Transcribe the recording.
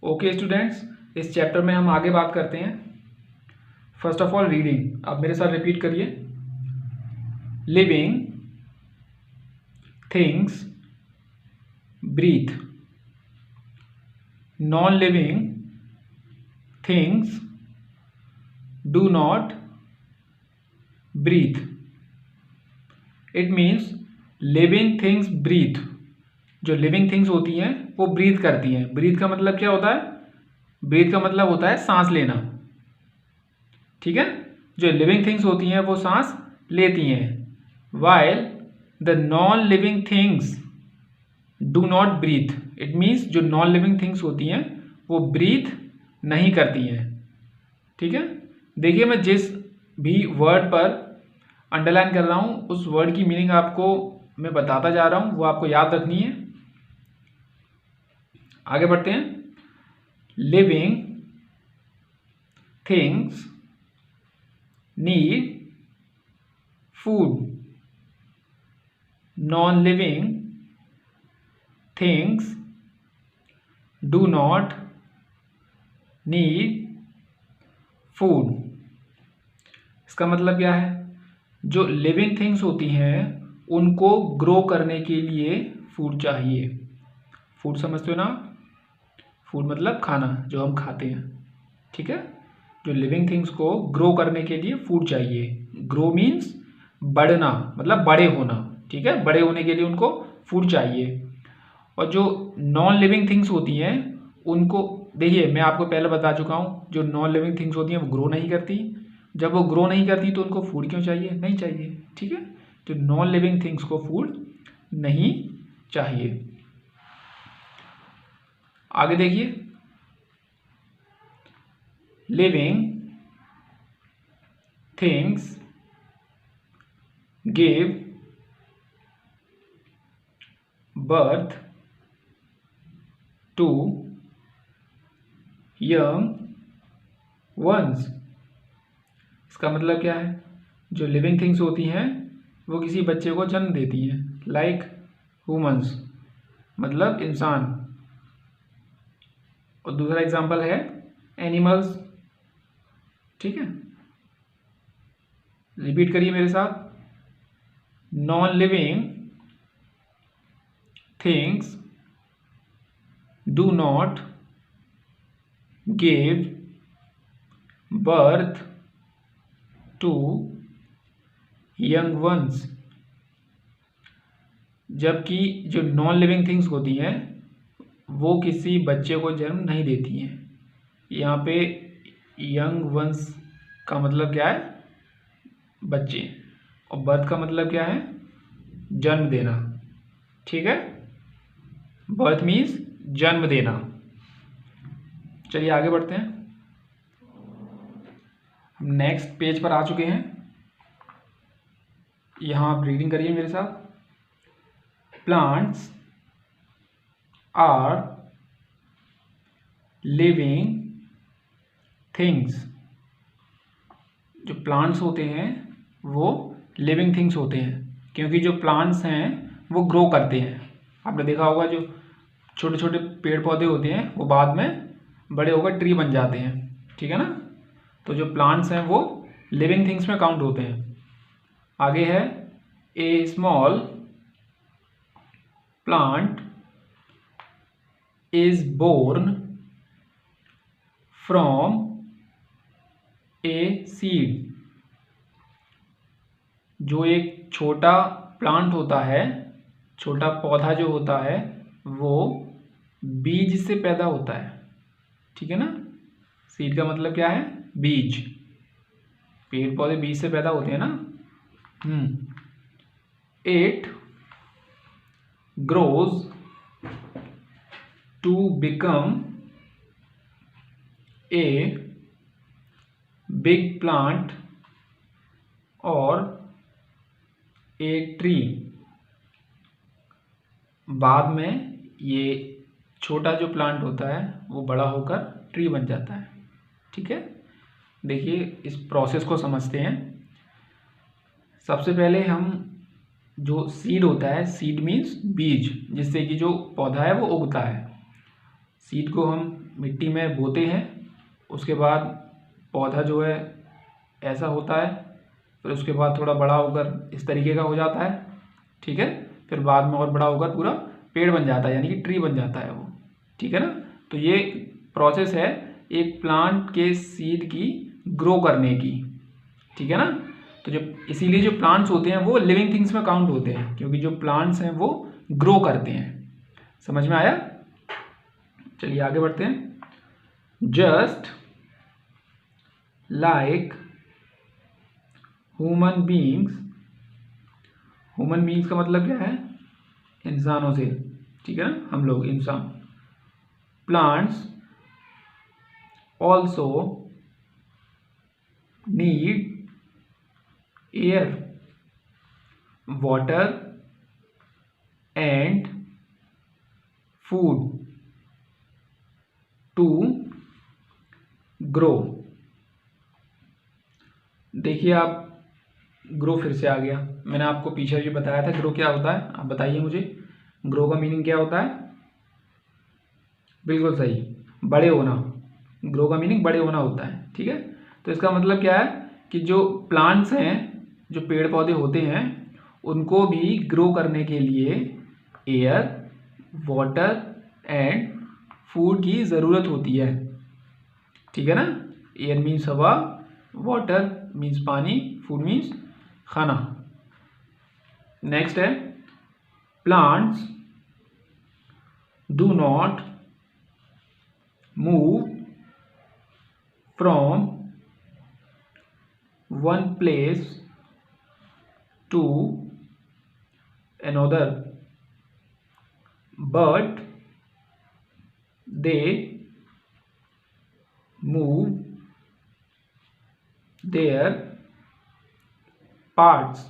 Okay students, इस chapter में हम आगे बात करते हैं। फर्स्ट ऑफ ऑल रीडिंग, आप मेरे साथ रिपीट करिए। Living things breathe, non living things do not breathe. It means living things breathe. जो लिविंग थिंग्स होती हैं वो ब्रीथ करती हैं। ब्रीथ का मतलब क्या होता है? ब्रीथ का मतलब होता है सांस लेना। ठीक है, जो लिविंग थिंग्स होती हैं वो सांस लेती हैं, while the non living things do not breathe. It means जो नॉन लिविंग थिंग्स होती हैं वो ब्रीथ नहीं करती हैं। ठीक है, देखिए मैं जिस भी वर्ड पर अंडरलाइन कर रहा हूँ उस वर्ड की मीनिंग आपको मैं बताता जा रहा हूँ, वो आपको याद रखनी है। आगे बढ़ते हैं। Living things need food, non living things do not need food. इसका मतलब क्या है? जो लिविंग थिंग्स होती हैं उनको ग्रो करने के लिए फूड चाहिए। फूड समझते हो ना? फूड मतलब खाना, जो हम खाते हैं। ठीक है, जो लिविंग थिंग्स को ग्रो करने के लिए फूड चाहिए। ग्रो मीन्स बढ़ना, मतलब बड़े होना। ठीक है, बड़े होने के लिए उनको फूड चाहिए। और जो नॉन लिविंग थिंग्स होती हैं उनको, देखिए मैं आपको पहले बता चुका हूँ, जो नॉन लिविंग थिंग्स होती हैं वो ग्रो नहीं करती। जब वो ग्रो नहीं करती तो उनको फूड क्यों चाहिए? नहीं चाहिए। ठीक है, जो नॉन लिविंग थिंग्स को फूड नहीं चाहिए। आगे देखिए। Living things give birth to young ones. इसका मतलब क्या है? जो लिविंग थिंग्स होती हैं वो किसी बच्चे को जन्म देती हैं, लाइक ह्यूमंस मतलब इंसान। और दूसरा एग्जांपल है एनिमल्स। ठीक है, रिपीट करिए मेरे साथ। Non living things do not give birth to young ones. जबकि जो नॉन लिविंग थिंग्स होती हैं वो किसी बच्चे को जन्म नहीं देती हैं। यहाँ पे यंग वंस का मतलब क्या है? बच्चे। और बर्थ का मतलब क्या है? जन्म देना। ठीक है, बर्थ मीन्स जन्म देना। चलिए आगे बढ़ते हैं। हम नेक्स्ट पेज पर आ चुके हैं। यहाँ आप रीडिंग करिए मेरे साथ। Plants are living things. जो प्लांट्स होते हैं वो लिविंग थिंग्स होते हैं, क्योंकि जो प्लांट्स हैं वो ग्रो करते हैं। आपने देखा होगा जो छोटे छोटे पेड़ पौधे होते हैं वो बाद में बड़े होकर ट्री बन जाते हैं। ठीक है ना? तो जो प्लांट्स हैं वो लिविंग थिंग्स में काउंट होते हैं। आगे है a small plant is born from a seed. जो एक छोटा प्लांट होता है, छोटा पौधा जो होता है वो बीज से पैदा होता है। ठीक है ना? सीड का मतलब क्या है? बीज। पेड़ पौधे बीज से पैदा होते हैं ना। It grows to become a big plant और ए ट्री। बाद में ये छोटा जो प्लांट होता है वो बड़ा होकर ट्री बन जाता है। ठीक है, देखिए इस प्रोसेस को समझते हैं। सबसे पहले हम, जो सीड होता है, सीड मीन्स बीज, जिससे कि जो पौधा है वो उगता है। सीड को हम मिट्टी में बोते हैं, उसके बाद पौधा जो है ऐसा होता है, फिर उसके बाद थोड़ा बड़ा होकर इस तरीके का हो जाता है, ठीक है। फिर बाद में और बड़ा होकर पूरा पेड़ बन जाता है, यानी कि ट्री बन जाता है वो, ठीक है ना। तो ये प्रोसेस है एक प्लांट के सीड की ग्रो करने की, ठीक है ना। तो जो इसीलिए जो प्लांट्स होते हैं वो लिविंग थिंग्स में काउंट होते हैं, क्योंकि जो प्लांट्स हैं वो ग्रो करते हैं। समझ में आया? चलिए आगे बढ़ते हैं। Just like human beings, human beings का मतलब क्या है? इंसानों से, ठीक है ना, हम लोग इंसान। Plants also need air, water and food to grow. देखिए आप, ग्रो फिर से आ गया। मैंने आपको पीछे भी बताया था ग्रो क्या होता है। आप बताइए मुझे, ग्रो का मीनिंग क्या होता है? बिल्कुल सही, बड़े होना। ग्रो का मीनिंग बड़े होना होता है, ठीक है। तो इसका मतलब क्या है कि जो प्लांट्स हैं, जो पेड़ पौधे होते हैं, उनको भी ग्रो करने के लिए एयर, वाटर एंड फूड की ज़रूरत होती है, ठीक है ना। एयर मीन्स हवा, वाटर मीन्स पानी, फूड मीन्स खाना। नेक्स्ट है plants do not move from one place to another, but they move their parts